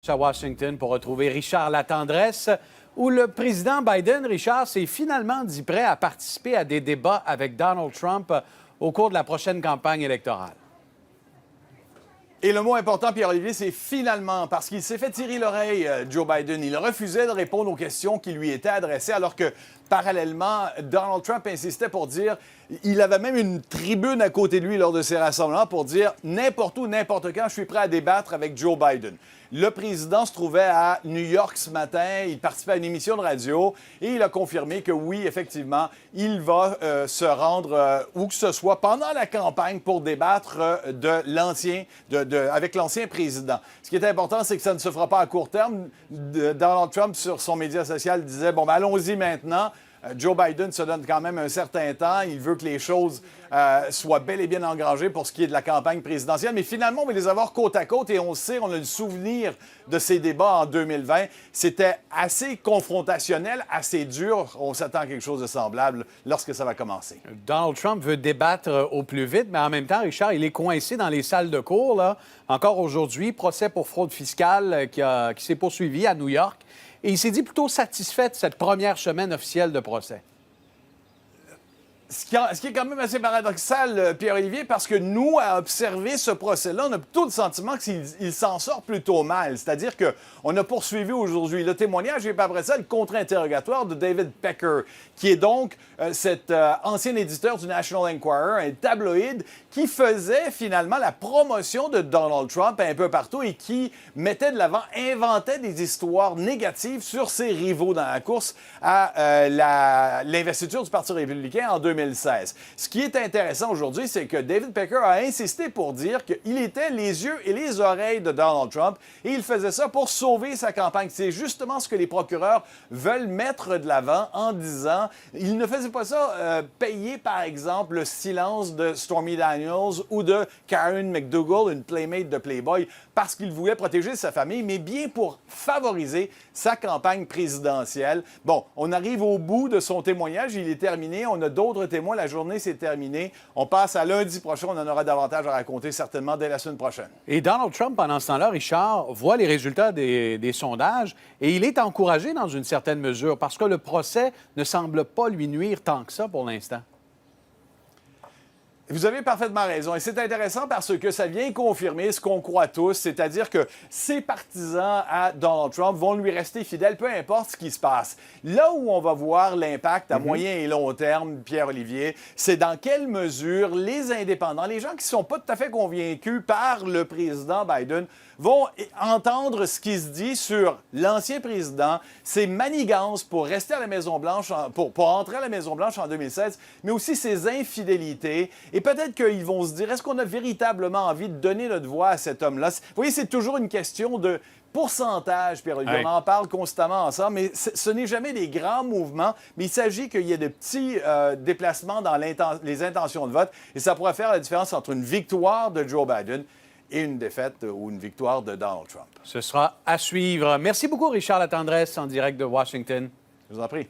À Washington pour retrouver Richard Latendresse, où le président Biden, Richard, s'est finalement dit prêt à participer à des débats avec Donald Trump au cours de la prochaine campagne électorale. Et le mot important, Pierre-Olivier, c'est finalement, parce qu'il s'est fait tirer l'oreille, Joe Biden. Il refusait de répondre aux questions qui lui étaient adressées, alors que, parallèlement, Donald Trump insistait pour dire, il avait même une tribune à côté de lui lors de ses rassemblements pour dire, n'importe où, n'importe quand, je suis prêt à débattre avec Joe Biden. Le président se trouvait à New York ce matin, il participait à une émission de radio et il a confirmé que oui, effectivement, il va se rendre où que ce soit pendant la campagne pour débattre avec l'ancien président. Ce qui est important, c'est que ça ne se fera pas à court terme. Donald Trump, sur son média social, disait, bon, ben, allons-y maintenant. Joe Biden se donne quand même un certain temps. Il veut que les choses soient bel et bien engrangées pour ce qui est de la campagne présidentielle. Mais finalement, on va les avoir côte à côte et on sait, on a le souvenir de ces débats en 2020. C'était assez confrontationnel, assez dur. On s'attend à quelque chose de semblable lorsque ça va commencer. Donald Trump veut débattre au plus vite, mais en même temps, Richard, il est coincé dans les salles de cours, là. Encore aujourd'hui, procès pour fraude fiscale qui s'est poursuivi à New York. Et il s'est dit plutôt satisfait de cette première semaine officielle de procès. Ce qui est quand même assez paradoxal, Pierre-Olivier, parce que nous, à observer ce procès-là, on a plutôt le sentiment qu'il s'en sort plutôt mal. C'est-à-dire qu'on a poursuivi aujourd'hui le témoignage et puis après ça, le contre-interrogatoire de David Pecker, qui est donc cet ancien éditeur du National Enquirer, un tabloïd qui faisait finalement la promotion de Donald Trump un peu partout et qui mettait de l'avant, inventait des histoires négatives sur ses rivaux dans la course à l'investiture du Parti républicain en 2016. Ce qui est intéressant aujourd'hui, c'est que David Pecker a insisté pour dire qu'il était les yeux et les oreilles de Donald Trump et il faisait ça pour sauver sa campagne. C'est justement ce que les procureurs veulent mettre de l'avant en disant il ne faisait pas ça payer, par exemple, le silence de Stormy Daniels ou de Karen McDougal, une playmate de Playboy, parce qu'il voulait protéger sa famille, mais bien pour favoriser sa campagne présidentielle. Bon, on arrive au bout de son témoignage, il est terminé, on a d'autres témoins, la journée s'est terminée. On passe à lundi prochain, on en aura davantage à raconter certainement dès la semaine prochaine. Et Donald Trump, pendant ce temps-là, Richard, voit les résultats des sondages et il est encouragé dans une certaine mesure parce que le procès ne semble pas lui nuire tant que ça pour l'instant. Vous avez parfaitement raison. Et c'est intéressant parce que ça vient confirmer ce qu'on croit tous, c'est-à-dire que ses partisans à Donald Trump vont lui rester fidèles, peu importe ce qui se passe. Là où on va voir l'impact à moyen et long terme, Pierre-Olivier, c'est dans quelle mesure les indépendants, les gens qui ne sont pas tout à fait convaincus par le président Biden, vont entendre ce qui se dit sur l'ancien président, ses manigances pour rester à la Maison-Blanche, pour entrer à la Maison-Blanche en 2016, mais aussi ses infidélités. Et peut-être qu'ils vont se dire, est-ce qu'on a véritablement envie de donner notre voix à cet homme-là? Vous voyez, c'est toujours une question de pourcentage, Pierre-Olivier. Oui. On en parle constamment ensemble, mais ce n'est jamais des grands mouvements, mais il s'agit qu'il y ait de petits déplacements dans les intentions de vote, et ça pourrait faire la différence entre une victoire de Joe Biden et une défaite ou une victoire de Donald Trump. Ce sera à suivre. Merci beaucoup, Richard Latendresse, en direct de Washington. Je vous en prie.